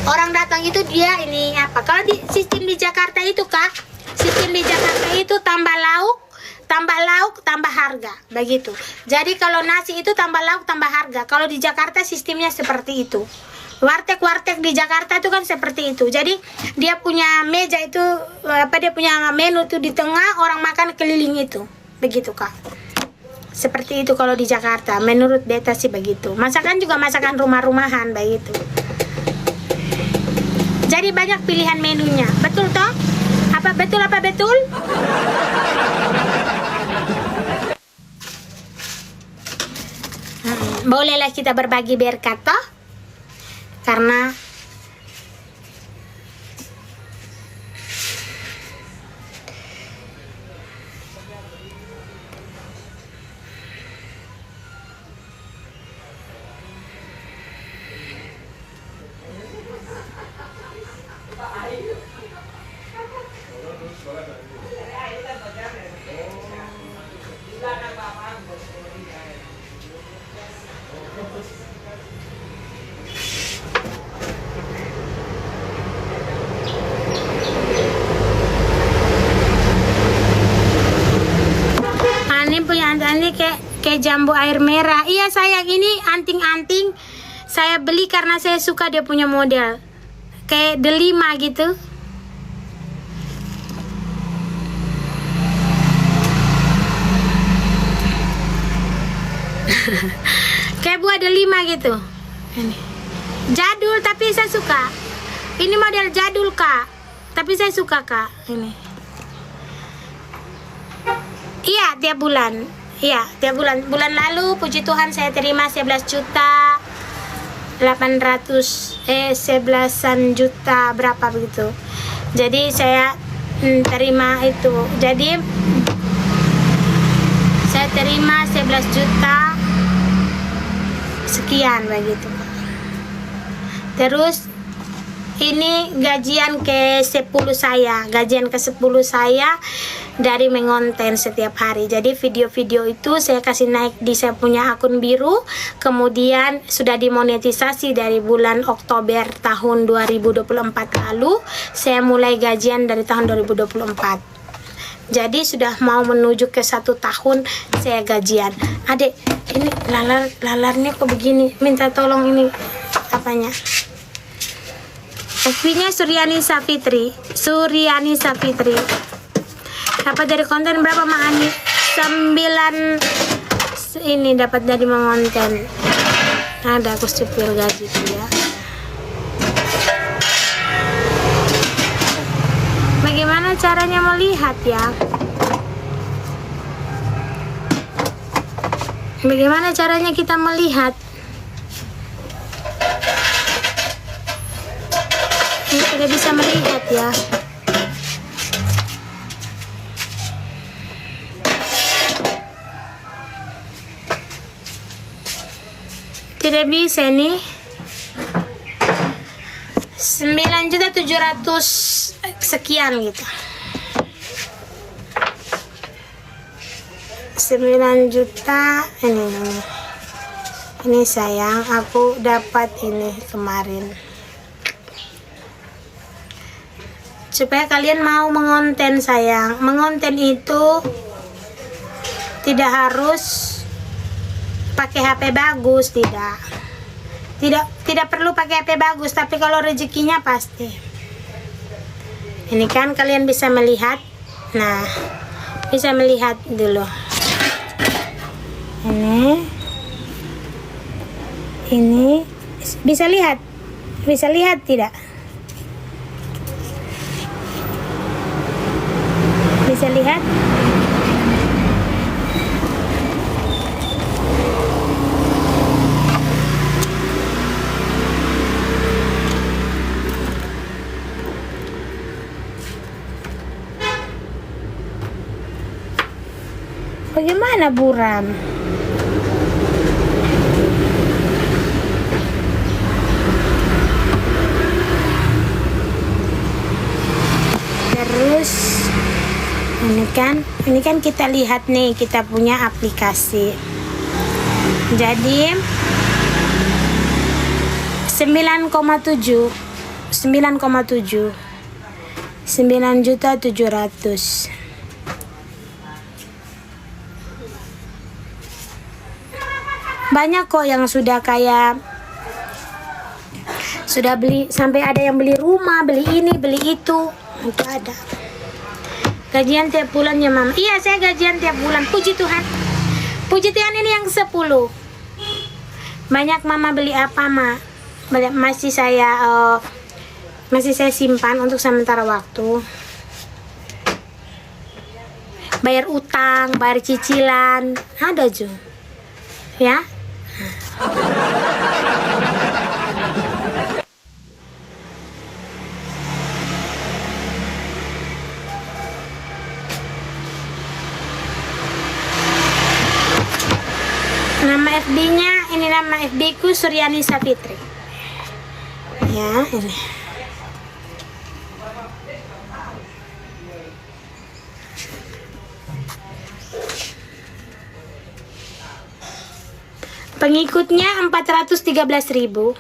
orang datang itu dia ini apa? Kalau di sistem di Jakarta itu Kak, sistem di Jakarta itu tambah lauk, tambah harga, begitu. Jadi kalau nasi itu tambah lauk, tambah harga. Kalau di Jakarta sistemnya seperti itu. Warteg-warteg di Jakarta itu kan seperti itu. Jadi dia punya meja itu dia punya menu itu di tengah, orang makan keliling itu. Begitu Kak. Seperti itu kalau di Jakarta. Menurut beta sih begitu. Masakan juga masakan rumah-rumahan begitu. Jadi banyak pilihan menunya. Betul toh? Apa betul? Bolehlah kita berbagi berkat toh? Karena ini kayak jambu air merah. Iya sayang, ini anting-anting saya beli karena saya suka dia punya model kayak delima gitu. Kayak buah delima gitu. Ini jadul tapi saya suka. Ini model jadul Kak, tapi saya suka Kak ini. Iya tiap bulan. Iya, tiap bulan. Bulan lalu puji Tuhan saya terima 11 juta 11-an juta berapa begitu. Jadi saya terima itu. Jadi saya terima 11 juta sekian begitu. Terus ini gajian ke-10 saya. Gajian ke-10 saya dari mengonten setiap hari. Jadi video-video itu saya kasih naik di saya punya akun biru. Kemudian sudah dimonetisasi dari bulan Oktober tahun 2024 lalu. Saya mulai gajian dari tahun 2024. Jadi sudah mau menuju ke 1 tahun saya gajian. Adek, ini lalarnya kok begini? Minta tolong ini apanya? FB-nya Suryani Safitri. Dapat dari konten berapa Mak Ani? 9 ini dapat dari mengonten. Ada aku supir gaji ya. Bagaimana caranya melihat ya? Bagaimana caranya kita melihat? Ini tidak bisa melihat ya. Tidak bisa nih. 9.700.000 sekian gitu. 9 juta ini sayang, aku dapat ini kemarin. Supaya kalian mau mengonten sayang. Mengonten itu tidak harus pakai HP bagus, tidak perlu pakai HP bagus, tapi kalau rezekinya pasti. Ini kan kalian bisa melihat. Nah, bisa melihat dulu. Ini bisa lihat tidak? Bisa lihat? Bagaimana buram? Terus ini kan kita lihat nih, kita punya aplikasi. Jadi 9,7 9.700.000. Banyak kok yang sudah kayak sudah beli, sampai ada yang beli rumah, beli ini, beli itu. Itu ada. Gajian tiap bulan ya Mama. Iya, saya gajian tiap bulan. Puji Tuhan. Puji Tuhan, ini yang 10. Banyak Mama beli apa, Ma? Masih saya simpan untuk sementara waktu. Bayar utang, bayar cicilan, ada juga. Ya. Nama FB-nya, ini nama FB-ku Suryani Savitri. Ya, ini. Pengikutnya 413.000.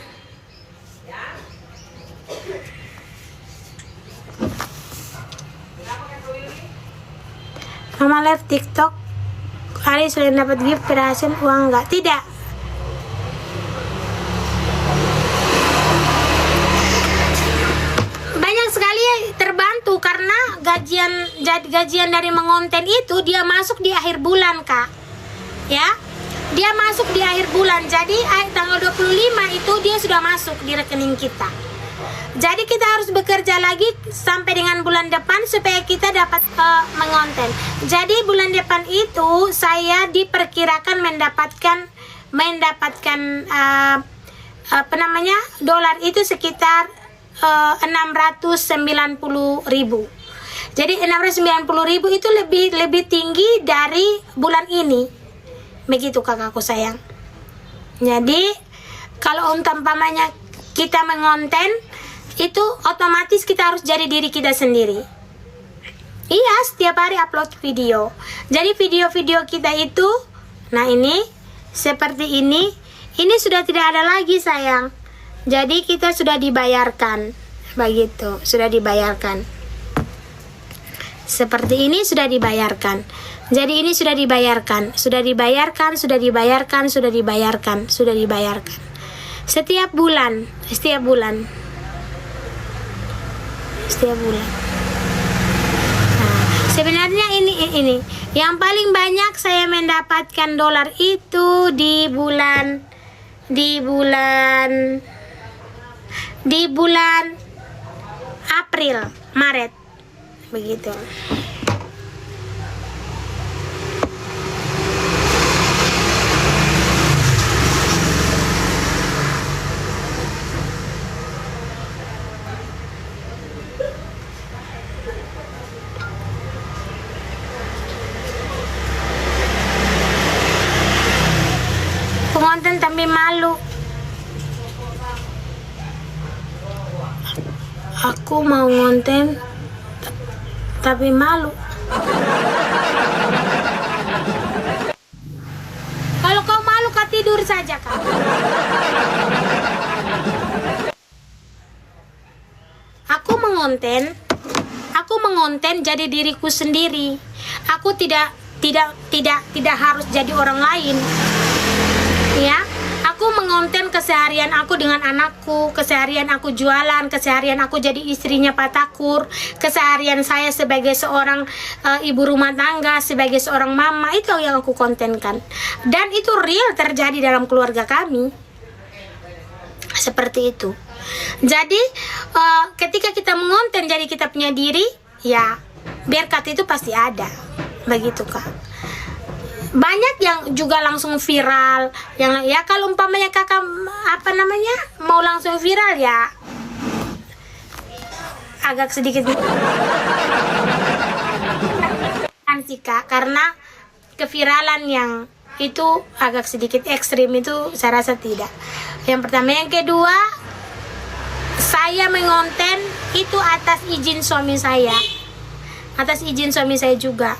Mama live TikTok. Hari selain dapat gift berhasil uang enggak? Tidak. Banyak sekali terbantu karena gajian dari mengonten itu dia masuk di akhir bulan, Kak. Ya. Dia masuk di akhir bulan, jadi tanggal 25 itu dia sudah masuk di rekening kita. Jadi kita harus bekerja lagi sampai dengan bulan depan supaya kita dapat mengonten. Jadi bulan depan itu saya diperkirakan mendapatkan dolar itu sekitar 690.000. Jadi 690.000 itu lebih tinggi dari bulan ini. Begitu kakakku sayang. Jadi kalau umpamanya kita mengonten itu otomatis kita harus jadi diri kita sendiri. Iya, setiap hari upload video. Jadi video-video kita itu, nah ini seperti ini sudah tidak ada lagi sayang. Jadi kita sudah dibayarkan. Begitu, sudah dibayarkan. Seperti ini sudah dibayarkan. Jadi ini sudah dibayarkan. Setiap bulan. Nah, sebenarnya ini yang paling banyak saya mendapatkan dolar itu di bulan April, Maret. Begitu. Pengonten tapi malu. Aku mau ngonten tapi malu. Kalau kau malu, kau tidur saja, Kak. Aku mengonten jadi diriku sendiri. Aku tidak harus jadi orang lain. Ya, aku mengonten keseharian aku dengan anakku, keseharian aku jualan, keseharian aku jadi istrinya Pak Takur, keseharian saya sebagai seorang ibu rumah tangga, sebagai seorang mama, itu yang aku kontenkan. Dan itu real terjadi dalam keluarga kami. Seperti itu. Jadi ketika kita mengonten jadi kita punya diri, ya berkat itu pasti ada. Begitu, Kak. Banyak yang juga langsung viral, yang ya kalau umpamanya kakak mau langsung viral ya agak sedikit kan sih Kak, karena keviralan yang itu agak sedikit ekstrim itu saya rasa tidak. Yang pertama, yang kedua, saya mengonten itu atas izin suami saya, juga.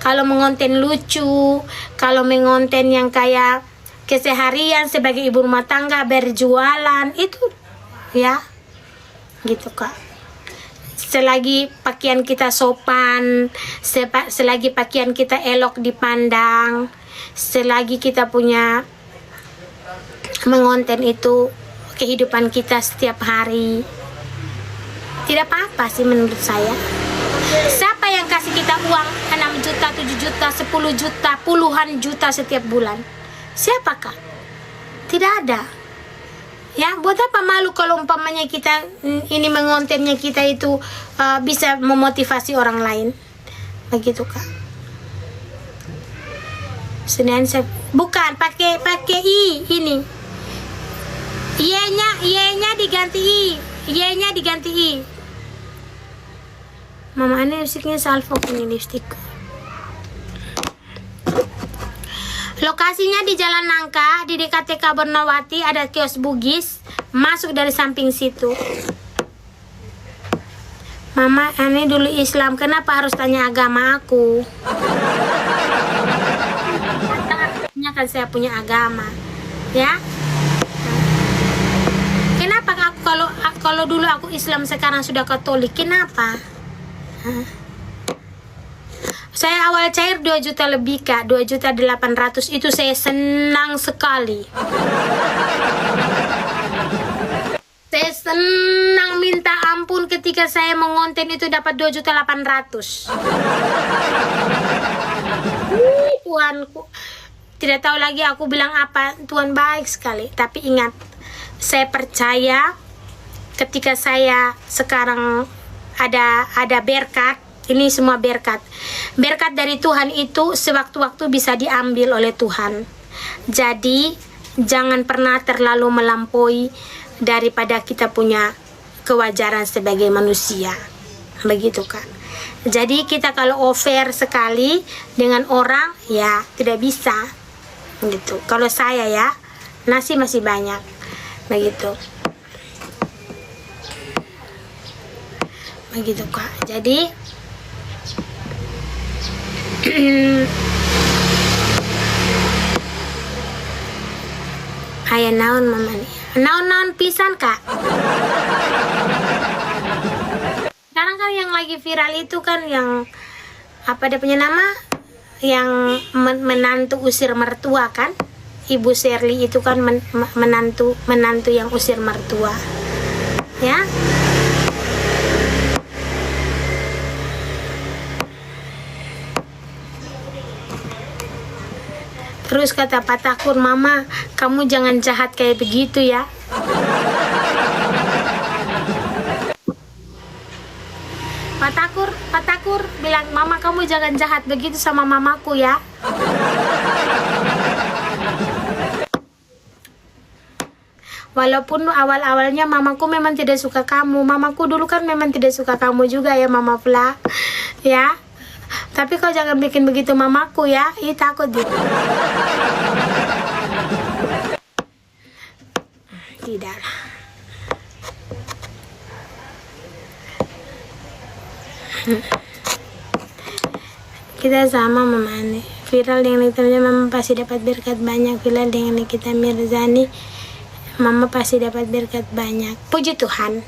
Kalau mengonten lucu, kalau mengonten yang kayak keseharian sebagai ibu rumah tangga berjualan, itu ya, gitu Kak. Selagi pakaian kita sopan, selagi pakaian kita elok dipandang, selagi kita punya mengonten itu kehidupan kita setiap hari, tidak apa-apa sih menurut saya. Siapa yang kasih kita uang 6 juta, 7 juta, 10 juta, puluhan juta setiap bulan? Siapa Kak? Tidak ada. Ya, buat apa malu kalau umpamanya kita ini mengontennya kita itu bisa memotivasi orang lain. Begitu Kak. Senin bukan pakai i ini. Y-nya diganti i. Y-nya diganti i. Mama ini lipstiknya Salvo, ini lipstik. Lokasinya di Jalan Nangka, di dekat TK Bernawati, ada kios Bugis. Masuk dari samping situ. Mama, ini dulu Islam, kenapa harus tanya agama aku? Ini kan saya punya agama, ya. Kenapa aku kalau dulu aku Islam sekarang sudah Katolik? Kenapa? Saya awal cair 2 juta lebih Kak, 2.800.000 itu saya senang sekali. Saya senang minta ampun ketika saya mengonten itu dapat 2.800.000. Tuhanku, tidak tahu lagi aku bilang apa. Tuhan baik sekali. Tapi ingat, saya percaya ketika saya sekarang ada berkat, ini semua berkat. Berkat dari Tuhan itu sewaktu-waktu bisa diambil oleh Tuhan. Jadi jangan pernah terlalu melampaui daripada kita punya kewajaran sebagai manusia. Begitu Kak. Jadi kita kalau over sekali dengan orang, ya tidak bisa. Gitu. Kalau saya ya, nasi masih banyak. Begitu. Begitu Kak. Jadi ayah naon mama nih. Naon pisan Kak. Sekarang kan yang lagi viral itu kan yang apa dia punya nama, yang menantu usir mertua kan, Ibu Shirley itu kan menantu yang usir mertua, ya. Terus kata Pak Takur, Mama, kamu jangan jahat kayak begitu ya. Pak Takur bilang, Mama kamu jangan jahat begitu sama mamaku ya. Walaupun awal-awalnya mamaku memang tidak suka kamu. Mamaku dulu kan memang tidak suka kamu juga ya Mama Fla. Ya. Tapi kau jangan bikin begitu mamaku ya. Ih takut dia. Tidak lah. Kita sama Mama Ani. Viral dengan Nikita Mama pasti dapat berkat banyak. Viral dengan Nikita Mirzani, Mama pasti dapat berkat banyak. Puji Tuhan.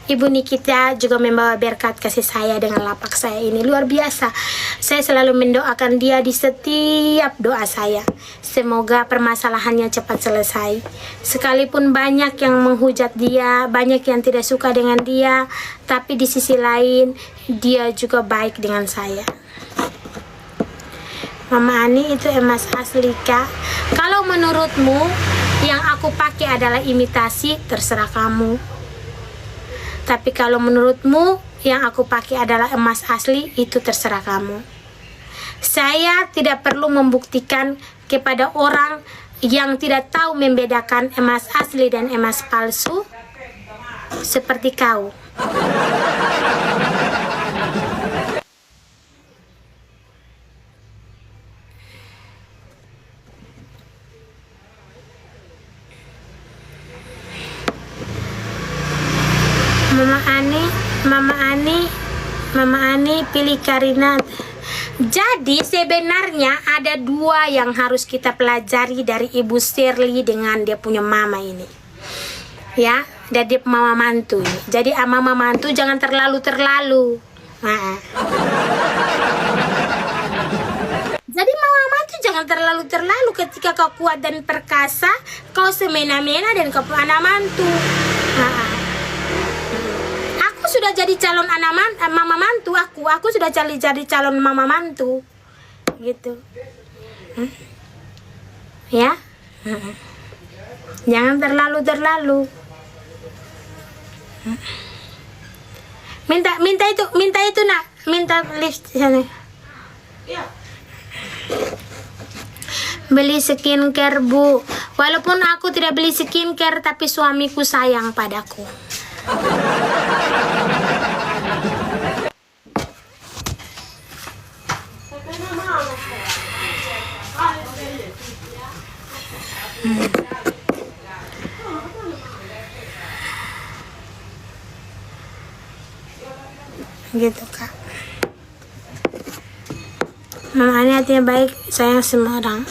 Ibu Nikita juga membawa berkat kasih saya dengan lapak saya ini. Luar biasa. Saya selalu mendoakan dia di setiap doa saya. Semoga permasalahannya cepat selesai. Sekalipun banyak yang menghujat dia, banyak yang tidak suka dengan dia, tapi di sisi lain dia juga baik dengan saya. Mama Ani itu emas asli Kak. Kalau menurutmu yang aku pakai adalah imitasi, terserah kamu. Tapi kalau menurutmu yang aku pakai adalah emas asli, itu terserah kamu. Saya tidak perlu membuktikan kepada orang yang tidak tahu membedakan emas asli dan emas palsu seperti kau. Mama Ani pilih Karina. Jadi sebenarnya ada dua yang harus kita pelajari dari Ibu Shirley dengan dia punya mama ini. Ya, Dari mama mantu. Jadi mama mantu jangan terlalu. Nah. Jadi mama mantu jangan terlalu ketika kau kuat dan perkasa, kau semena-mena dan kau anak mantu. Nah. Aku sudah jadi calon mama mantu aku sudah jadi calon mama mantu. Gitu. Ya. Jangan terlalu. Minta itu nak, minta lift sana. Beli skincare bu. Walaupun aku tidak beli skincare, tapi suamiku sayang padaku. Gitu kak. Mama ini hatinya baik, sayang semua orang.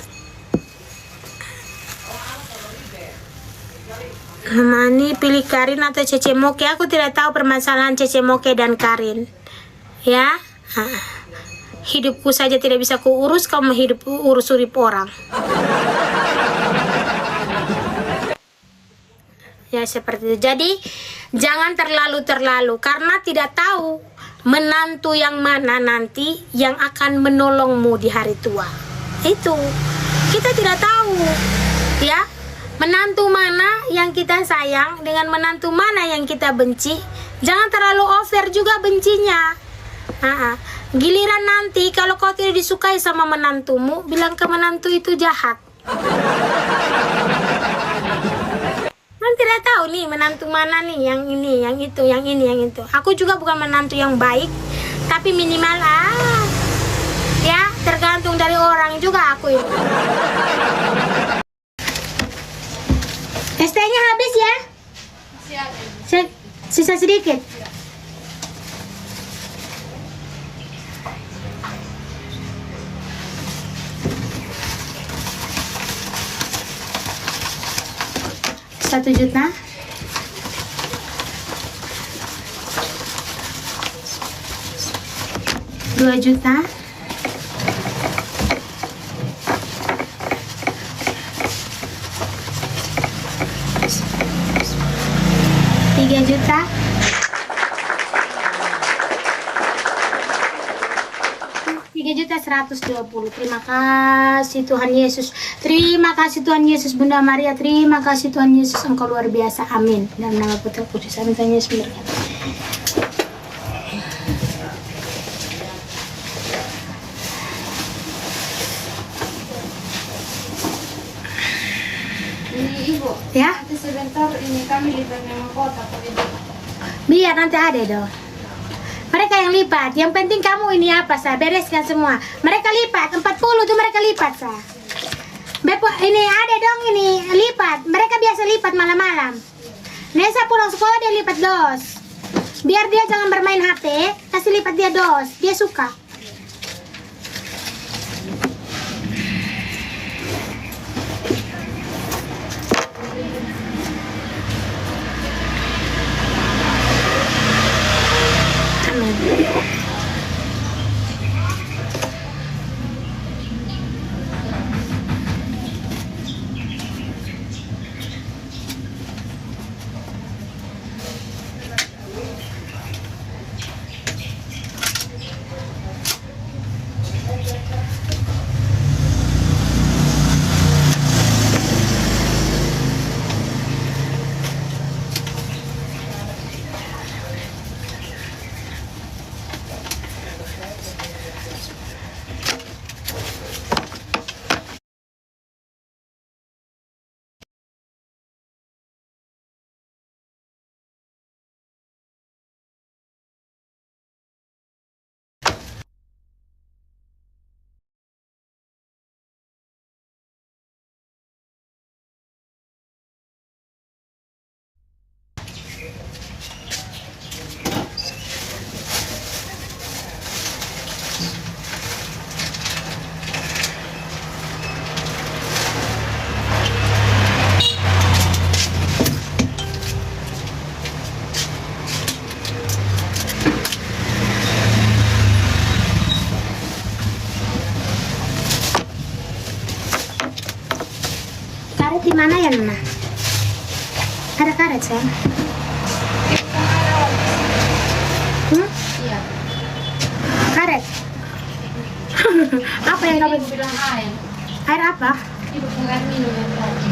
Mama ini pilih Karin atau Cece Moke. Aku tidak tahu permasalahan Cece Moke dan Karin. Ya, hidupku saja tidak bisa kuurus, kamu urus orang. Ya seperti itu. Jadi jangan terlalu karena tidak tahu menantu yang mana nanti yang akan menolongmu di hari tua. Itu kita tidak tahu, ya. Menantu mana yang kita sayang dengan menantu mana yang kita benci. Jangan terlalu over juga bencinya. Giliran nanti kalau kau tidak disukai sama menantumu, bilang ke menantu itu jahat. Kan tidak tahu nih menantu mana nih, yang ini, yang itu, yang ini, yang itu. Aku juga bukan menantu yang baik, tapi minimal ya tergantung dari orang juga aku itu. ST-nya habis ya? Sisa sedikit. Rp1 juta. Rp2 juta. Rp3 juta. Rp3.120.000. Terima kasih Tuhan Yesus. Terima kasih Tuhan Yesus. Bunda Maria, terima kasih Tuhan Yesus, Engkau luar biasa. Amin. Dalam nama Putra Kudus. Amin. Tuhan Yesus memberkati. Ini Ibu, Ya, nanti sebentar ini kami lipat memang kota. biar nanti ada dong. Mereka yang lipat, yang penting kamu ini apa sah, bereskan semua. Mereka lipat 40 tuh, mereka lipat sah. Ini ada dong ini lipat. Mereka biasa lipat malam-malam. Nesa pulang sekolah dia lipat dos. Biar dia jangan bermain HP, kasih lipat dia dos. Dia suka. mana ya Nona? Ada karet sayang? Iya. Karet? Apa yang kamu Ibu bilang air. air apa? Ibu bukan minum yang tadi.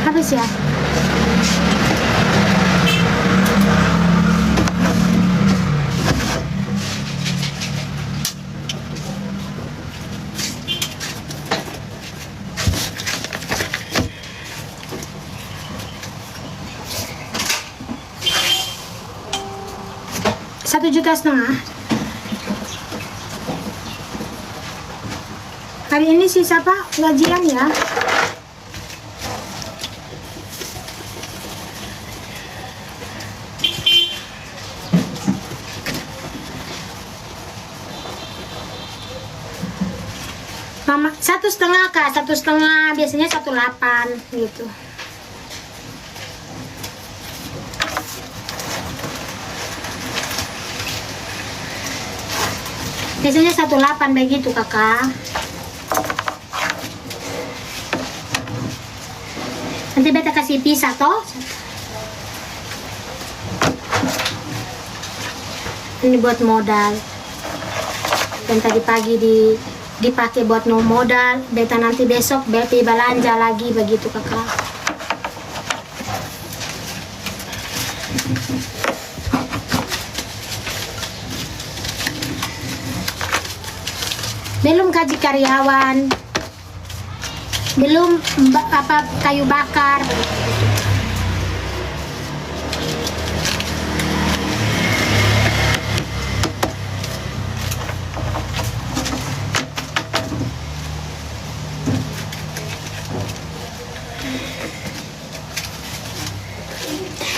Habis ya? Rp1,5 juta. Hari ini sih siapa gajian ya? Mama 1,5 Kak, 1,5 biasanya 1,8 gitu. Biasanya 1,8 begitu Kakak. Nanti beta kasih pisah toh. Ini buat modal. Dan tadi pagi dipakai buat no modal. Beta nanti besok beta belanja lagi begitu Kakak. Belum gaji karyawan, belum kayu bakar.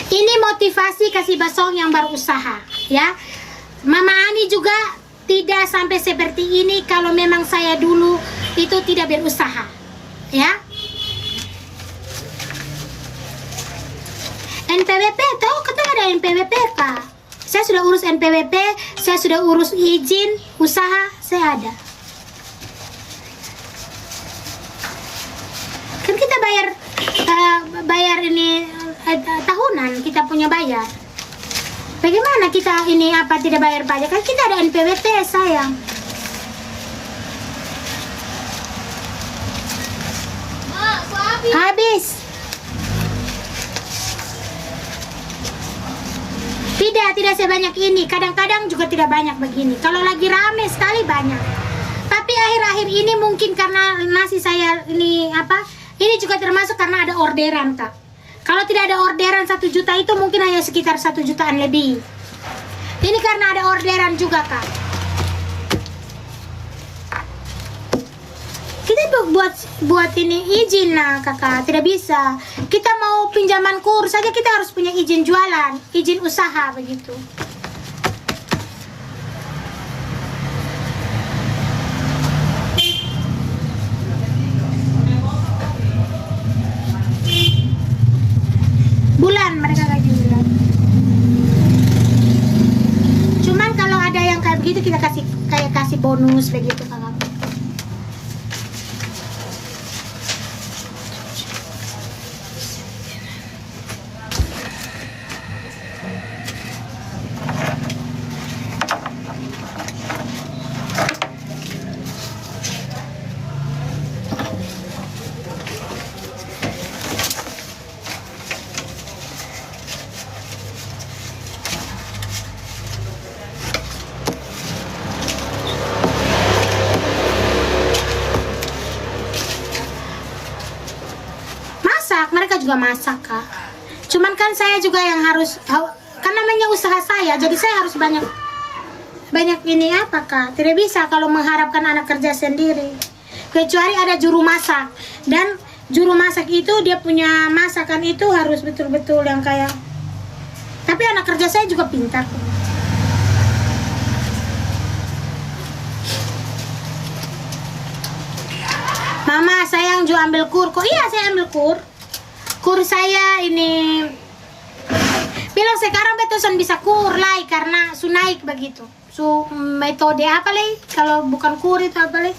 Ini motivasi kasih basong yang baru usaha ya. Mama Ani juga tidak sampai seperti ini kalau memang saya dulu itu tidak berusaha ya. NPWP tahu kata ada NPWP Kak. Saya sudah urus NPWP, saya sudah urus izin usaha, saya ada. Kan kita bayar ini tahunan kita punya bayar. Bagaimana kita ini tidak bayar pajak? Kan kita ada NPWP sayang. Habis. Tidak sebanyak ini. Kadang-kadang juga tidak banyak begini. Kalau lagi rame sekali banyak. Tapi akhir-akhir ini mungkin karena nasi saya ini ini juga termasuk karena ada orderan Kak. Kalau tidak ada orderan 1 juta itu mungkin hanya sekitar 1 jutaan lebih. Ini karena ada orderan juga Kak. Kita buat ini izin lah Kakak, tidak bisa. Kita mau pinjaman kur saja kita harus punya izin jualan, izin usaha begitu. Bulan mereka gaji bulan. Cuman kalau ada yang kayak begitu kita kasih bonus begitu Kakak. Mereka juga masak Kak. Cuman kan saya juga yang harus, kan namanya usaha saya, jadi saya harus banyak ini Kak. Tidak bisa kalau mengharapkan anak kerja sendiri. Kecuali ada juru masak, dan juru masak itu dia punya masakan itu harus betul-betul yang kayak. Tapi anak kerja saya juga pintar. Mama sayang juga ambil kur. Kok iya saya ambil kur? Kur saya ini bilang sekarang betusan bisa kur lai karena su naik begitu. Su metode apa lagi? Kalau bukan kur itu apa lagi?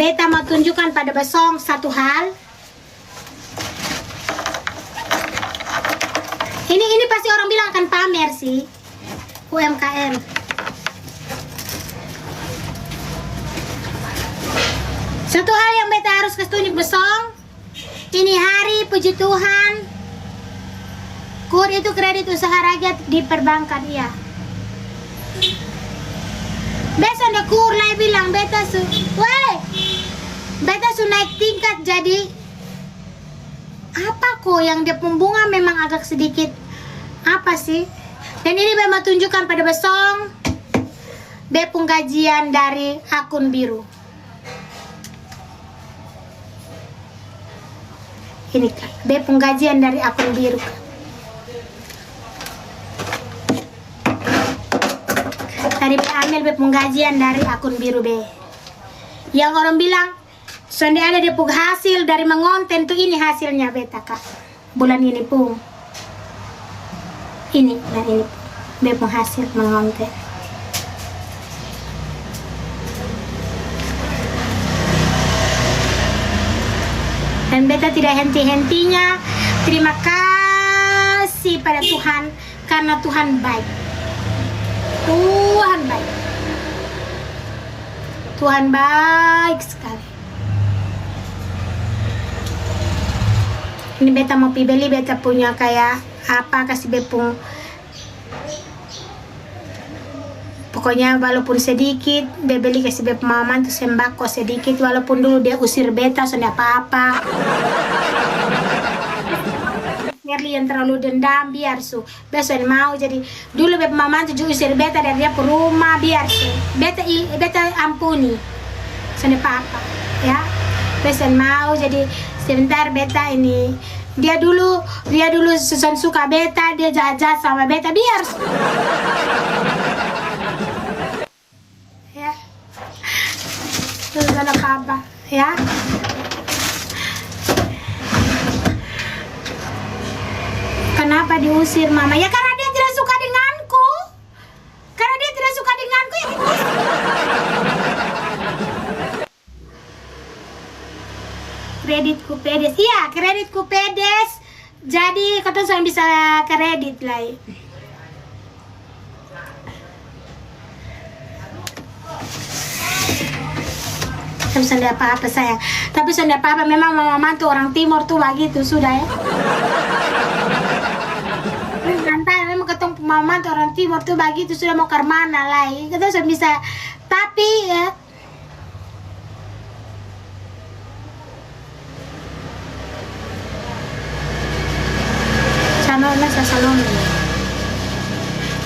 beta mau tunjukkan pada Basong satu hal. Ini pasti orang bilang akan pamer sih, UMKM. Satu hal yang beta harus kasih tunjuk Basong, ini hari puji Tuhan, KUR itu kredit usaha rakyat di perbankan ya. Besok ada KUR lah bilang beta naik tingkat jadi apa kok yang dia pembunga memang agak sedikit apa sih. Dan ini memang tunjukkan pada Basong bepung gajian dari akun biru. Ini kan bepung gajian dari akun biru. Tadi ambil bepung gajian dari akun biru B. Yang orang bilang sonde ada depuk hasil dari mengonten tuh, ini hasilnya beta kak bulan ini pun ini dan ini bepung hasil mengonten. Dan beta tidak henti-hentinya terima kasih pada Tuhan karena Tuhan baik. Tuhan baik. Tuhan baik sekali. Ini beta mau beli, beta punya kayak apa, kasih bepung. Pokoknya walaupun sedikit, beli kasih bepung mama tuh sembako sedikit, walaupun dulu dia usir beta, sudah apa-apa. Merli yang terlalu dendam, biar su. Besok mau jadi dulu bepung mama tuh usir beta dari dia ke rumah, biar su. Beta ampuni, sudah apa-apa, ya. Besok mau jadi sebentar beta ini dia dulu suka beta, dia jahat sama beta, biar ya sudah apa ya. Kenapa diusir mama? Ya karena dia tidak suka denganku, ya kreditku pedes. Iya, kreditku pedes. Jadi kau tuh bisa kredit lah. Tapi sudah apa-apa sayang. Tapi sudah apa-apa, memang mama tuh orang timur tuh begitu sudah ya. Nanti memang ketemu mama tuh orang timur tuh begitu sudah, mau ke mana lah. Kita sudah bisa. Tapi ya salon.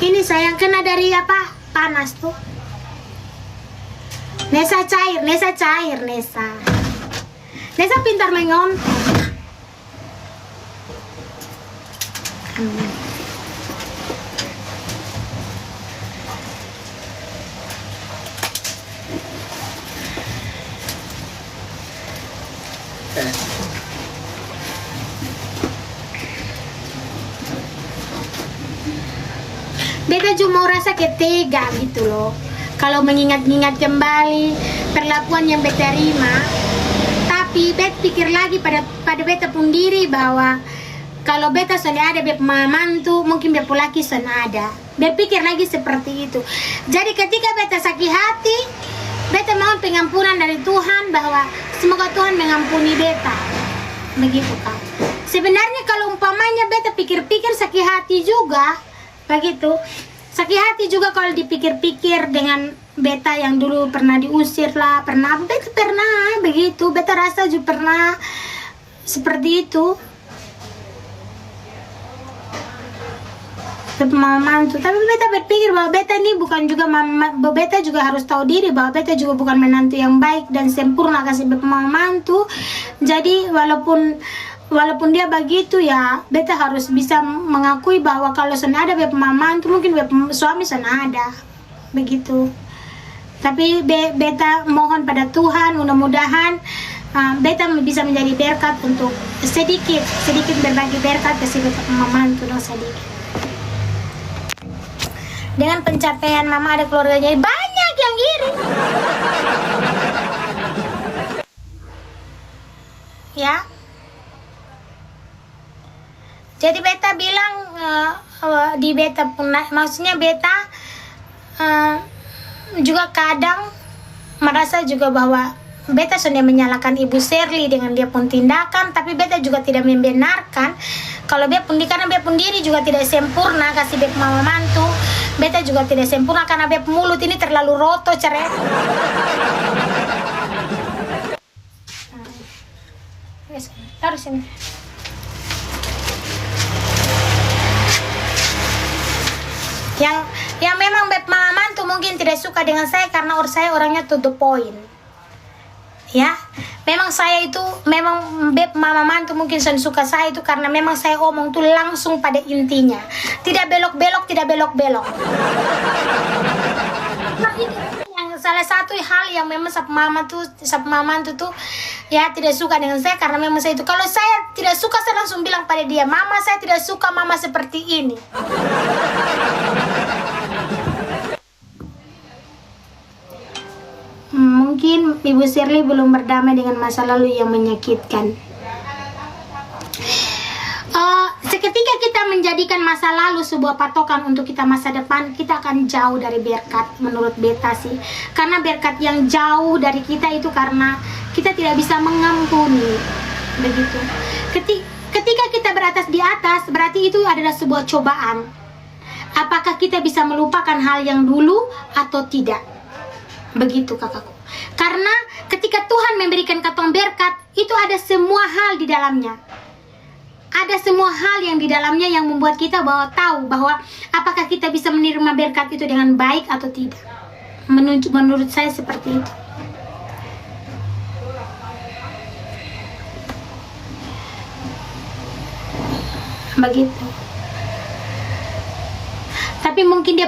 Ini sayang kena dari apa? Panas tuh. Nesa cair. Nesa pintar mengontek. Beta cuma rasa ketega gitu loh. Kalau mengingat-ingat kembali perlakuan yang beta terima, tapi beta pikir lagi pada beta pun diri bahwa kalau beta sudah ada beta mantu, mungkin beta laki sudah ada. Beta pikir lagi seperti itu. Jadi ketika beta sakit hati, beta mohon pengampunan dari Tuhan bahwa semoga Tuhan mengampuni beta. Begitu kan. Sebenarnya kalau umpamanya beta pikir-pikir sakit hati juga, begitu. Sakit hati juga kalau dipikir-pikir dengan beta yang dulu pernah diusir lah, beta pernah begitu, beta rasa juga pernah seperti itu. Mantu, tapi beta berpikir bahwa beta ini bukan juga beta juga harus tahu diri bahwa beta juga bukan menantu yang baik dan sempurna kasih beta mantu. Jadi walaupun dia begitu ya, beta harus bisa mengakui bahwa kalau sudah ada beta mantu, mungkin beta suami sudah ada begitu. Tapi beta mohon pada Tuhan, mudah-mudahan beta bisa menjadi berkat untuk sedikit berbagi berkat ke si beta mantu dong sedikit. Dengan pencapaian mama ada keluarganya banyak yang iri. ya. Jadi beta bilang di beta pun, maksudnya beta juga kadang merasa juga bahwa beta sudah menyalahkan Ibu Shirley dengan dia pun tindakan, tapi beta juga tidak membenarkan kalau dia pun karena dia pun diri juga tidak sempurna, kasih beb mama mantu. Beta juga tidak sempurna karena beb mulut ini terlalu roto cerai. Taruh sini. Yang memang beb mama mantu mungkin tidak suka dengan saya karena saya orangnya to the point. Ya, memang saya itu memang beb mama mantu mungkin suka saya itu karena memang saya omong tuh langsung pada intinya, tidak belok-belok, tidak belok-belok. Nah, ini yang salah satu hal yang memang sap mama mantu tuh ya tidak suka dengan saya karena memang saya itu kalau saya tidak suka saya langsung bilang pada dia, mama saya tidak suka mama seperti ini. Mungkin Ibu Shirley belum berdamai dengan masa lalu yang menyakitkan. Seketika kita menjadikan masa lalu sebuah patokan untuk kita masa depan, kita akan jauh dari berkat menurut beta sih. Karena berkat yang jauh dari kita itu karena kita tidak bisa mengampuni. Begitu. Ketika kita beratas di atas, berarti itu adalah sebuah cobaan. Apakah kita bisa melupakan hal yang dulu atau tidak? Begitu kakakku. Karena ketika Tuhan memberikan katong berkat, itu ada semua hal di dalamnya. Ada semua hal yang di dalamnya yang membuat kita tahu bahwa apakah kita bisa menerima berkat itu dengan baik atau tidak. Menurut saya seperti itu. Begitu. Tapi mungkin dia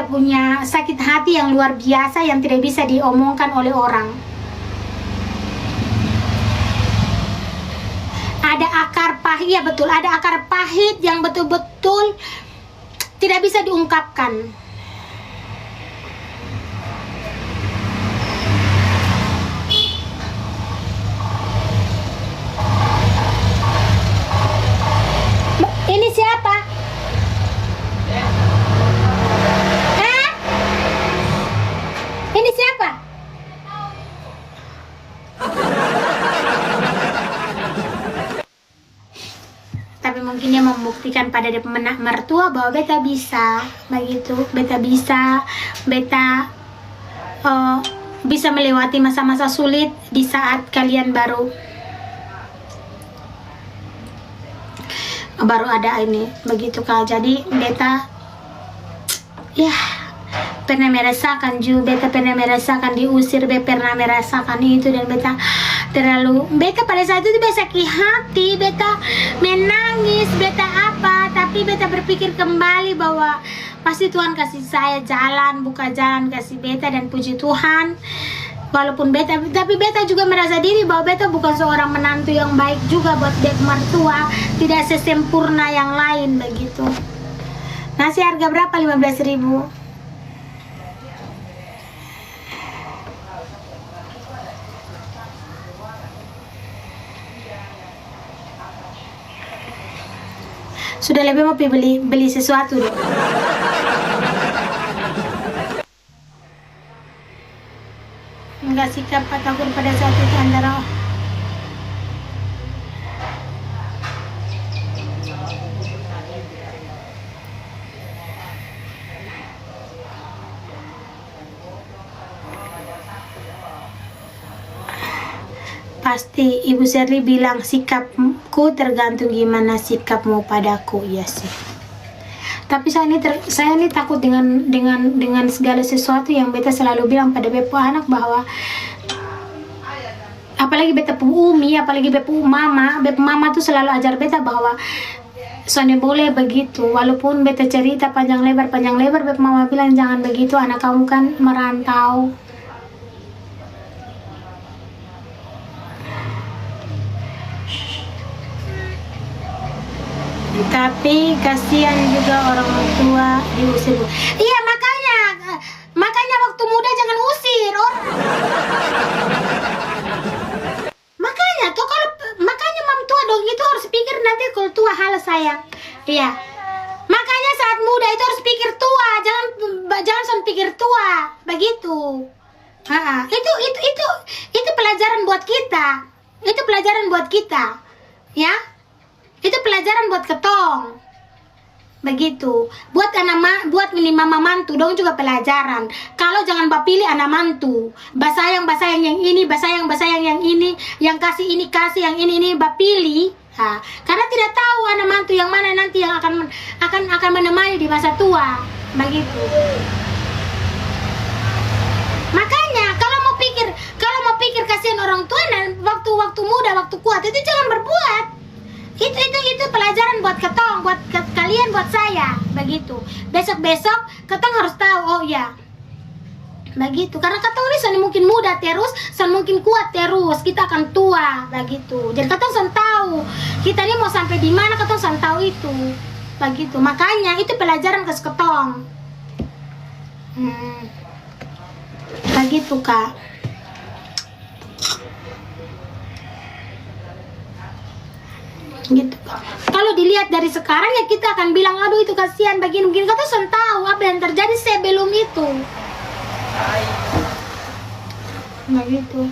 punya sakit hati yang luar biasa yang tidak bisa diomongkan oleh orang. Ada akar pahit, ya betul, ada akar pahit yang betul-betul tidak bisa diungkapkan. Ini siapa? Ini siapa? Tapi mungkin dia membuktikan pada dia mertua bahwa beta bisa, begitu. Beta bisa melewati masa-masa sulit di saat kalian baru ada ini, begitu kak. Jadi beta ya pernah merasakan juga, beta pernah merasakan diusir, beta pernah merasakan itu, dan beta pada saat itu beta sakit hati, beta menangis, beta apa, tapi beta berpikir kembali bahwa pasti Tuhan kasih saya jalan, buka jalan kasih beta, dan puji Tuhan. Walaupun tapi beta juga merasa diri bahwa beta bukan seorang menantu yang baik juga buat beb mertua, tidak sesempurna yang lain begitu. Nasi harga berapa? 15.000. Sudah lebih mau beli sesuatu deh. Enggak sikap takut pada saat itu antara pasti Ibu Shirley bilang sikapku tergantung gimana sikapmu padaku, ya sih. Tapi saya ini takut dengan segala sesuatu yang beta selalu bilang pada bepu anak, bahwa apalagi beta pu umi, apalagi bepu mama tuh selalu ajar beta bahwa soalnya boleh begitu. Walaupun beta cerita panjang lebar bepu mama bilang jangan begitu, anak kamu kan merantau. Tapi kasihan juga orang tua diusir. Iya, makanya waktu muda jangan usir orang. sayang. Iya. Makanya saat muda itu harus pikir tua, jangan pikir tua, begitu. Itu pelajaran buat kita. Itu pelajaran buat kita. Ya. Itu pelajaran buat ketong. Begitu. Buat ini mama mantu dong juga pelajaran. Kalau jangan pilih anak mantu. Basayang yang ini, basayang yang ini, yang kasih yang ini pilih. Karena tidak tahu anak mantu yang mana nanti yang akan menemani di masa tua, begitu. Makanya kalau mau pikir kasihan orang tua waktu muda, waktu kuat itu jangan berbuat. Itu pelajaran buat ketong, buat kalian, buat saya, begitu. Besok ketong harus tahu, oh ya. Begitu, karena katong ini mungkin muda terus, mungkin kuat terus, kita akan tua, begitu. Jadi katong tahu, kita ini mau sampai di mana, katong tahu itu, begitu. Makanya itu pelajaran ke ketong. Begitu kak. Gitu kak. Kalau dilihat dari sekarang ya kita akan bilang, aduh itu kasihan begini, katong tahu apa yang terjadi sebelum itu. Nah gitu.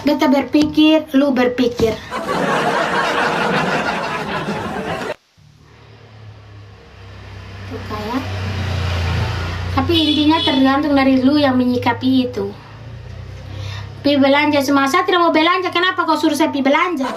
Beta berpikir, lu berpikir. Tuh kayak. Tapi intinya tergantung dari lu yang menyikapi itu. Pi belanja semua, saya tidak mau belanja. Kenapa kau suruh saya pi belanja?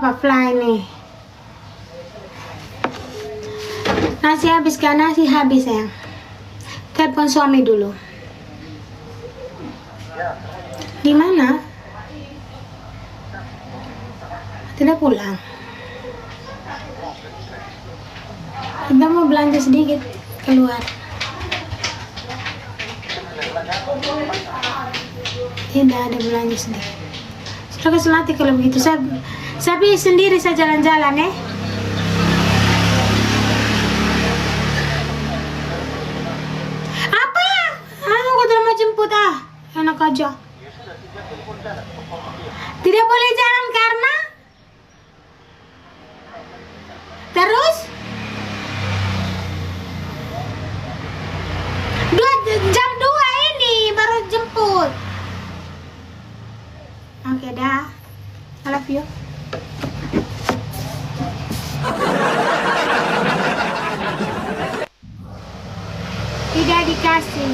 Apa fly nih? Nasi habis kan? Nasi habis ya. Telepon suami dulu. Di mana? Tidak pulang. Kita mau belanja sedikit keluar. Tidak ada belanja sedikit. Sudah kasih mati kalau begitu. Saya sendiri saya jalan-jalan Apa? Aku tidak mau jemput enak aja. Tidak boleh jalan karena terus jam 2 ini baru jemput. Oke dah. I love you. Tidak dikasih.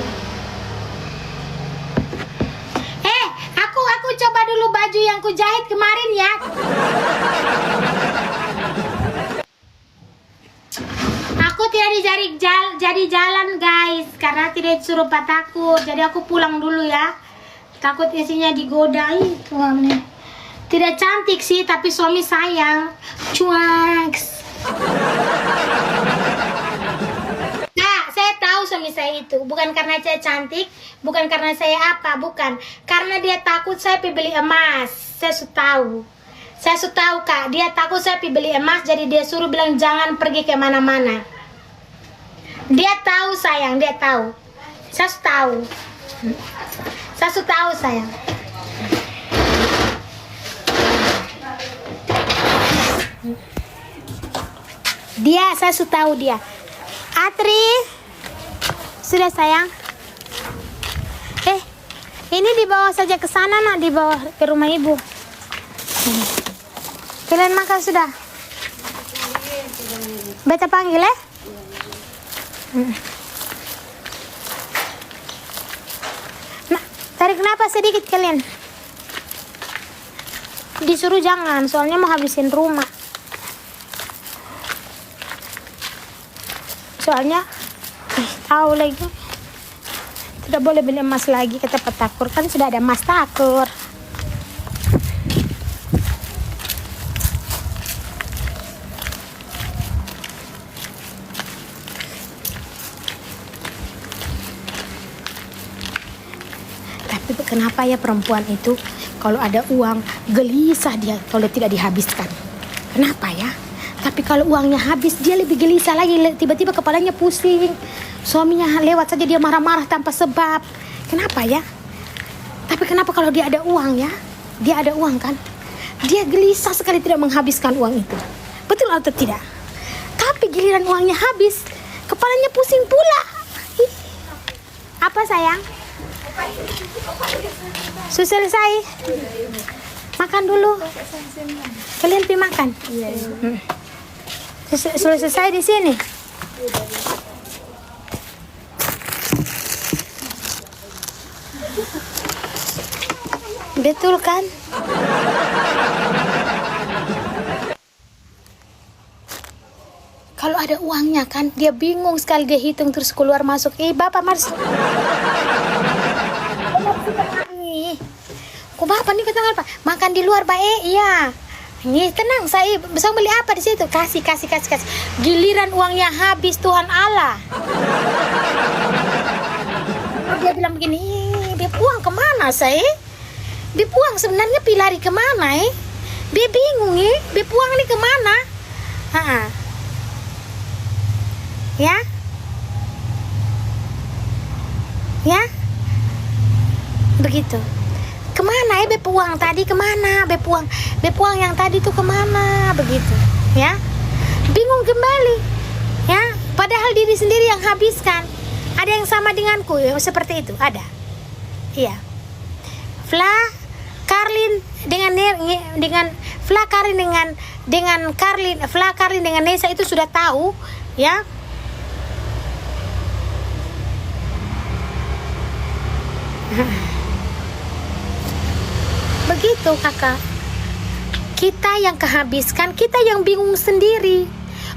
Aku coba dulu baju yang ku jahit kemarin ya. Aku tidak jadi jalan guys, karena tidak disuruh takut. Jadi aku pulang dulu ya. Takut isinya digodai tuangnya. Tidak cantik sih, tapi suami sayang. Cuaks. Nah, saya tahu suami saya itu bukan karena saya cantik, bukan karena saya apa, bukan. Karena dia takut saya beli emas. Saya sudah tahu kak, dia takut saya beli emas, jadi dia suruh bilang jangan pergi ke mana-mana. Dia tahu sayang, dia tahu. Saya sudah tahu sayang. Saya sudah tahu dia. Atri, sudah sayang. Ini dibawa saja ke sana nak, dibawa ke rumah ibu. Kalian makan sudah? Beta panggil Tarik napas sedikit kalian. Disuruh jangan, soalnya mau habisin rumah. Soalnya tahu lagi tidak boleh beli emas lagi, kata Pak Takur, kan sudah ada emas Takur. Tapi kenapa ya perempuan itu kalau ada uang gelisah dia kalau tidak dihabiskan? Kenapa ya? Tapi kalau uangnya habis dia lebih gelisah lagi, tiba-tiba kepalanya pusing. Suaminya lewat saja dia marah-marah tanpa sebab. Kenapa ya? Tapi kenapa kalau dia ada uang ya? Dia ada uang kan? Dia gelisah sekali tidak menghabiskan uang itu. Betul atau tidak? Tapi giliran uangnya habis, kepalanya pusing pula. Ih. Apa sayang? Sudah selesai? Makan dulu. Kalian pergi makan? Sudah selesai di sini? Betul kan? Kalau ada uangnya kan, dia bingung sekali, dia hitung terus keluar masuk. Bapak Mars. Kok bapak nih kata apa? Makan di luar baik, iya. Ini tenang, saya bisa beli apa di situ? Kasih. Giliran uangnya habis, Tuhan Allah. Dia bilang begini, dia uang kemana saya? Dia uang sebenarnya pilari kemana Dia bingung dia uang ini kemana? Ya, begitu. Kemana beb uang tadi kemana? Beb uang yang tadi tuh kemana? Begitu, ya. Bingung kembali, ya. Padahal diri sendiri yang habiskan. Ada yang sama denganku ya, seperti itu ada. Iya. Fla Karlin dengan Nesa itu sudah tahu, ya. Begitu kakak, kita yang kehabiskan, kita yang bingung sendiri.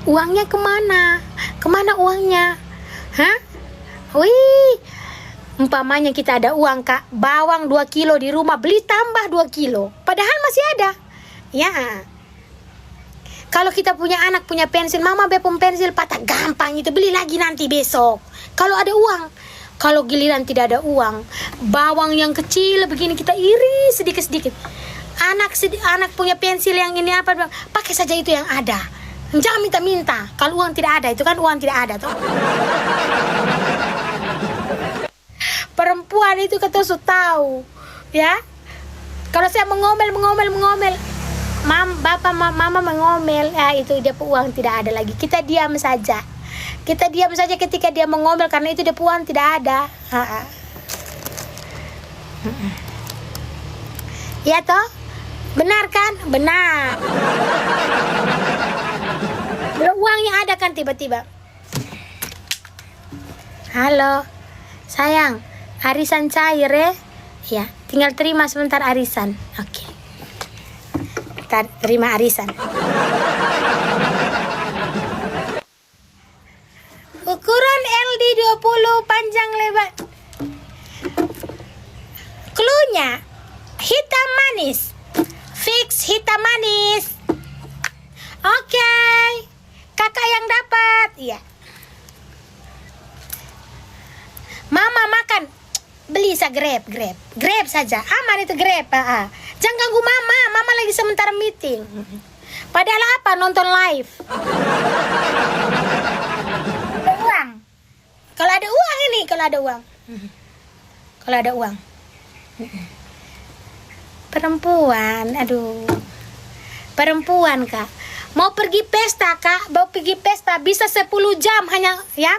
Uangnya kemana uangnya? Umpamanya kita ada uang kak, bawang 2 kilo di rumah, beli tambah 2 kilo, padahal masih ada. Ya, kalau kita punya anak punya pensil, mama bepom pensil patah, gampang itu, beli lagi nanti besok. Kalau ada uang. Kalau giliran tidak ada uang, bawang yang kecil begini kita iris sedikit-sedikit. Anak punya pensil yang ini apa, pakai saja itu yang ada. Jangan minta-minta. Kalau uang tidak ada, itu kan uang tidak ada toh. Perempuan itu kata tahu, ya. Kalau saya mengomel, mama mengomel, itu dia uang tidak ada lagi. Kita diam saja. Ketika dia mengomel karena itu dia uang tidak ada. Ya toh? Benar kan? Benar. Uang yang ada kan tiba-tiba. Halo, sayang, arisan cair ya? Ya, tinggal terima sebentar arisan. Oke. Terima arisan. Ukuran LD 20, panjang lebar. Cluenya hitam manis. Fix hitam manis. Oke. Kakak yang dapat. Iya. Mama makan. Beli Grab saja. Aman itu Grab. Jangan ganggu mama lagi sementara meeting. Padahal apa? Nonton live. Kalau ada uang. Perempuan kak. Mau pergi pesta bisa 10 jam hanya ya.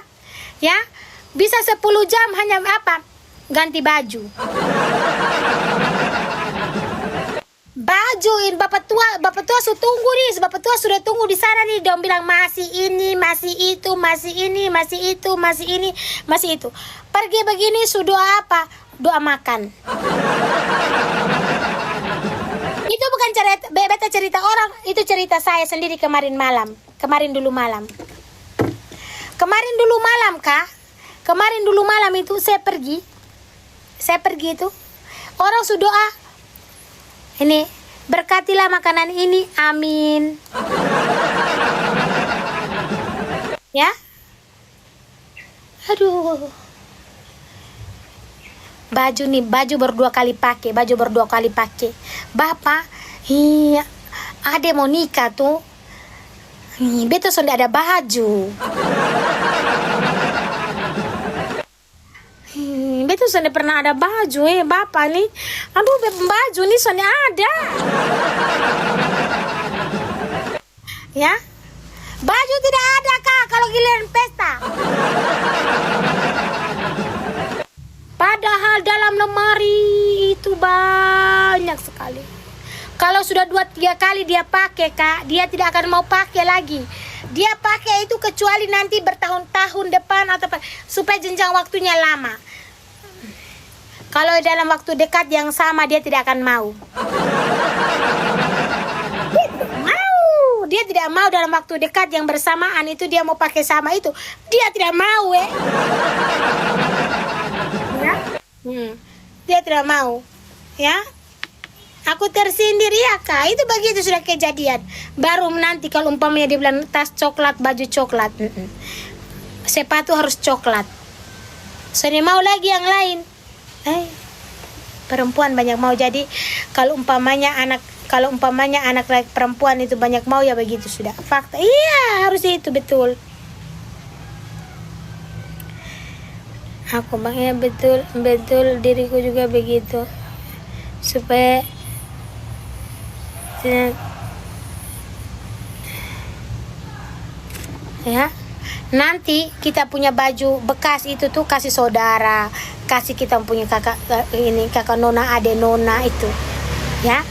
Bisa 10 jam hanya apa? Ganti baju. bajuin bapak tua sudah tunggu nih, bapak tua sudah tunggu di sana nih. Dia bilang masih ini, masih itu, masih ini, masih itu, masih ini, masih itu. Pergi begini sudah apa? Doa makan. Itu bukan cerita beta cerita orang, itu cerita saya sendiri kemarin dulu malam kak. Kemarin dulu malam itu saya pergi itu orang sudah doa, ini berkatilah makanan ini, amin. Ya, aduh, baju berdua kali pakai, bapak, iya, ada mau nikah tuh, betul sudah ada baju. Betul sudah pernah ada baju bapak nih. Aduh, baju nih sudah ada. Ya, baju tidak ada kak kalau giliran pesta. Padahal dalam lemari itu banyak sekali. Kalau sudah 2-3 kali dia pakai kak, dia tidak akan mau pakai lagi. Dia pakai itu kecuali nanti bertahun-tahun depan atau supaya jenjang waktunya lama. Kalau dalam waktu dekat yang sama dia tidak akan mau. Dia tidak mau dalam waktu dekat yang bersamaan itu dia mau pakai sama itu. Dia tidak mau ya? Dia tidak mau. Ya. Aku tersindir ya kak. Itu begitu sudah kejadian. Baru nanti kalau umpamanya dia bilang tas coklat, baju coklat, sepatu harus coklat. Soalnya mau lagi yang lain. Perempuan banyak mau, jadi kalau umpamanya anak perempuan itu banyak mau ya begitu sudah fakta. Iya, harus itu betul. Aku makanya betul diriku juga begitu supaya ya. Nanti kita punya baju bekas itu tuh kasih saudara, kasih kita punya kakak nona, ade nona itu, ya.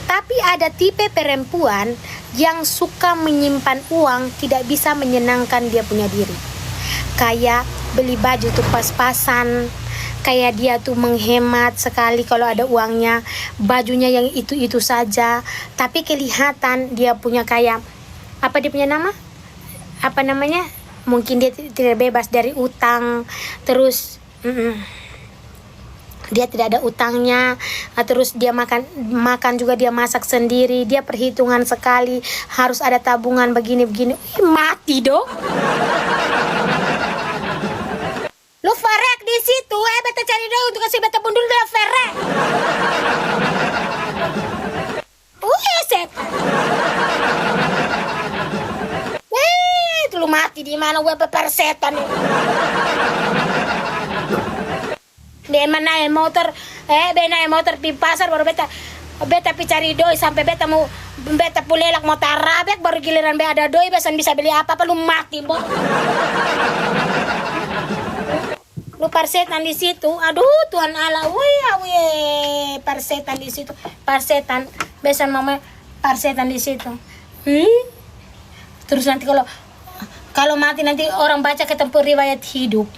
Tapi ada tipe perempuan yang suka menyimpan uang, tidak bisa menyenangkan dia punya diri. Kayak beli baju tuh pas-pasan, kayak dia tuh menghemat sekali kalau ada uangnya, bajunya yang itu saja, tapi kelihatan dia punya kayak apa dia punya nama? Apa namanya, mungkin dia tidak bebas dari utang, terus dia tidak ada utangnya, terus dia makan juga dia masak sendiri, dia perhitungan sekali, harus ada tabungan begini mati dong. Lu ferek di situ, beta cari dong untuk kasih beta bundur dalam ferek. Setan. Lu mati di mana gue persetan nih. Dia naik motor, naik motor di pasar baru beta pi cari doi sampai beta pulelak mau tarabek baru giliran be ada doi besan bisa beli apa lu mati mbok. Lu persetan di situ. Aduh Tuhan Allah, persetan di situ. Persetan besan mama persetan di situ. Terus nanti kalau mati nanti orang baca ketemu riwayat hidup.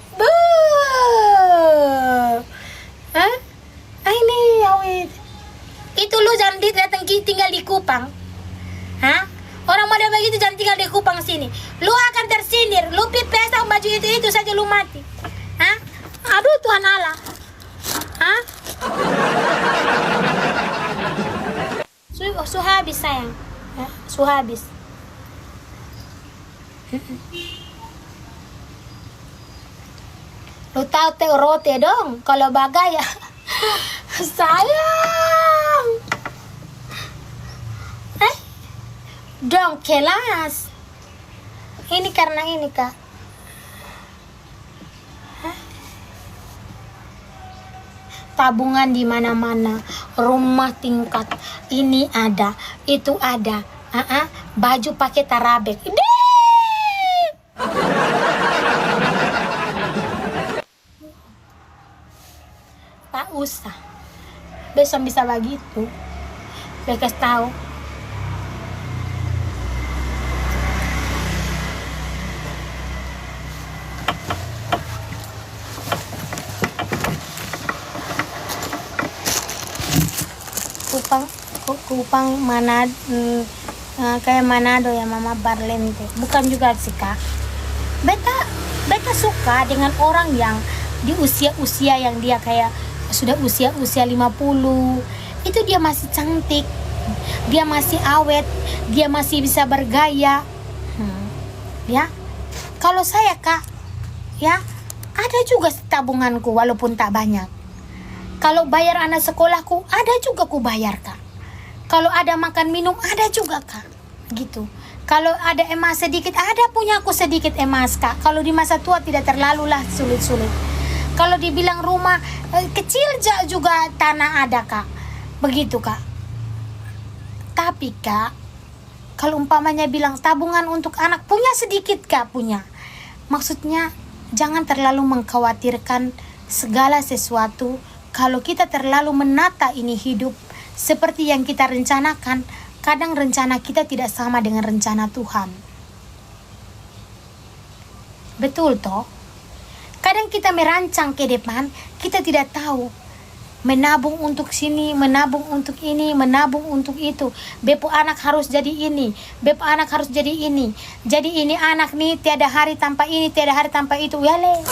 Ini awet. Itu lu jangan datang tinggal di Kupang. Orang model begitu jangan tinggal di Kupang sini. Lu akan tersindir. Lu pipes baju itu saja lu mati. Aduh Tuhan Allah. Su habis sayang. Su habis. Lu tahu teh rote dong kalau bagaya. Sayang. Dong kelas. Ini karena ini kak. Tabungan di mana-mana, rumah tingkat, ini ada, itu ada. Baju pakai tarabek. Tak usah. Besok bisa begitu. Bekas tahu. Kupang mana kayak Manado ya Mama, Barlente. Bukan juga sih Kak. Beta suka dengan orang yang di usia yang dia kayak sudah usia 50. Itu dia masih cantik. Dia masih awet, dia masih bisa bergaya. Ya. Kalau saya Kak, ya, ada juga tabunganku walaupun tak banyak. Kalau bayar anak sekolahku, ada juga ku bayar Kak. Kalau ada makan minum, ada juga Kak. Gitu. Kalau ada emas sedikit, ada punya aku sedikit emas Kak. Kalau di masa tua tidak terlalu lah sulit-sulit. Kalau dibilang rumah kecil juga tanah ada Kak. Begitu Kak. Tapi Kak, kalau umpamanya bilang tabungan untuk anak, punya sedikit Kak, punya. Maksudnya jangan terlalu mengkhawatirkan segala sesuatu. Kalau kita terlalu menata ini hidup seperti yang kita rencanakan, kadang rencana kita tidak sama dengan rencana Tuhan. Betul toh? Kadang kita merancang ke depan, kita tidak tahu. Menabung untuk sini, menabung untuk ini, menabung untuk itu. Bepo anak harus jadi ini, bepo anak harus jadi ini. Jadi ini anak nih tiada hari tanpa ini, tiada hari tanpa itu. Yale.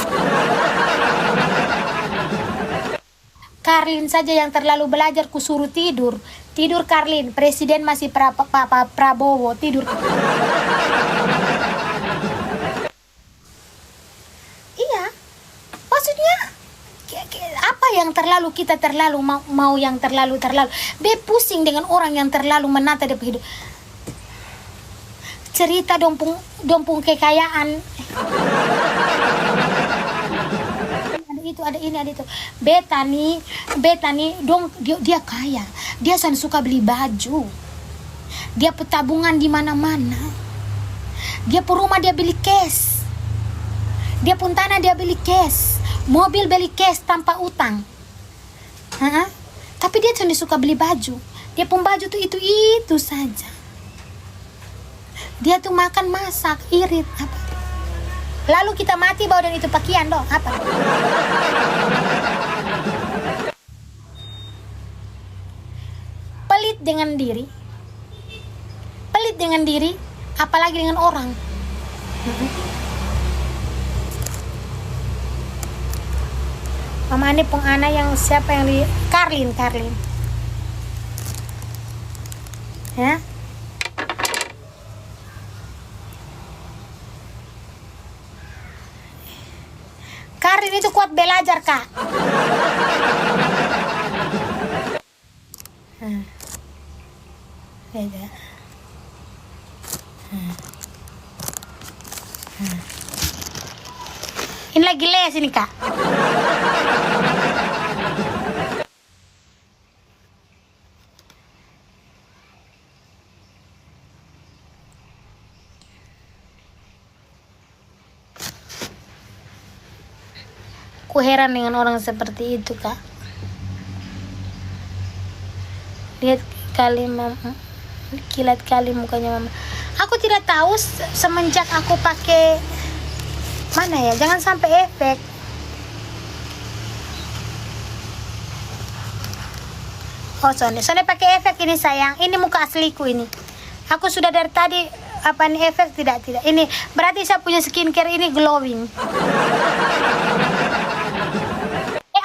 Karlin saja yang terlalu belajar kusuruh tidur. Tidur Karlin, presiden masih Prabowo, tidur. Iya. Maksudnya apa yang terlalu kita terlalu mau yang terlalu. Be pusing dengan orang yang terlalu menata dia hidup. Cerita dompung kekayaan. Itu ada ini ada itu. Beta nih dong dia kaya. Dia suka beli baju. Dia petabungan di mana-mana. Dia pun rumah dia beli cash. Dia pun tanah dia beli cash. Mobil beli cash tanpa utang. Tapi dia suka beli baju. Dia pun baju tuh itu saja. Dia tuh makan, masak, irit apa. Lalu kita mati bawa dan itu pakaian dong apa? Pelit dengan diri, apalagi dengan orang. Mama ini pung anak yang siapa yang di Karlin. Ya. Karlin itu kuat belajar Kak. Beda. Ini lagi les ini Kak. Aku heran dengan orang seperti itu Kak. Lihat kali mama, kilat kali mukanya mama. Aku tidak tahu semenjak aku pakai mana ya, jangan sampai efek. Oh soalnya pakai efek ini sayang. Ini muka asliku ini. Aku sudah dari tadi apa nih efek tidak. Ini berarti saya punya skincare ini glowing.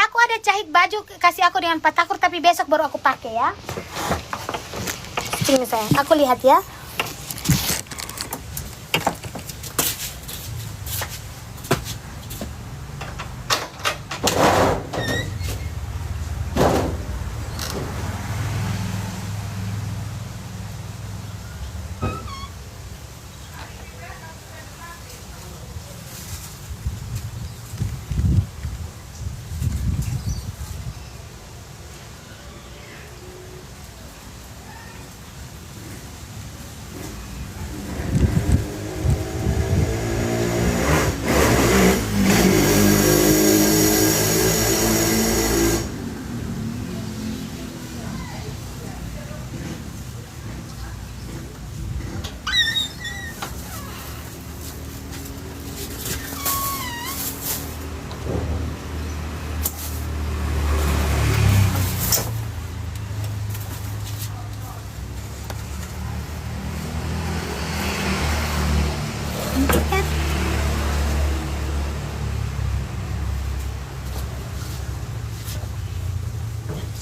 Aku ada jahit baju kasih aku dengan patakur tapi besok baru aku pakai ya. Ini sayang, aku lihat ya.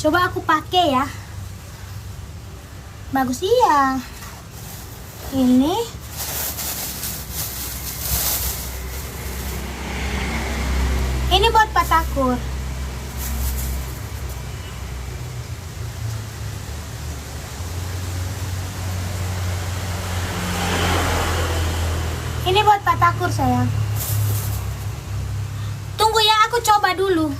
Coba aku pakai ya. Bagus iya. Ini. Ini buat patakur. Ini buat patakur sayang. Tunggu ya, aku coba dulu.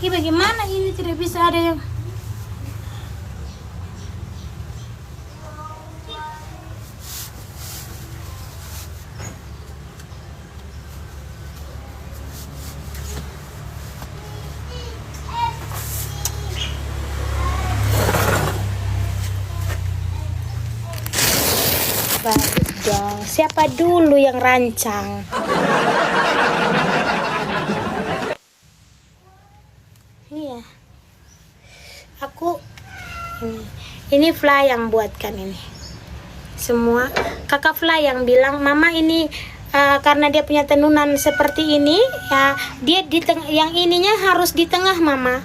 Ini bagaimana ini tidak bisa ada yang bagus dong. Siapa dulu yang rancang? Iya. Aku ini Fly yang buatkan ini. Semua kakak Fly yang bilang, "Mama ini karena dia punya tenunan seperti ini, ya dia di tengah, yang ininya harus di tengah, Mama."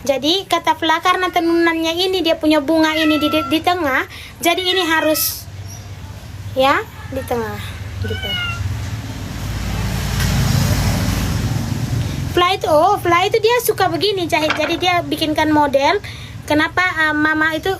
Jadi kata Fly karena tenunannya ini dia punya bunga ini di tengah, jadi ini harus ya di tengah gitu. Fly itu dia suka begini jahit, jadi dia bikinkan model. Kenapa Mama itu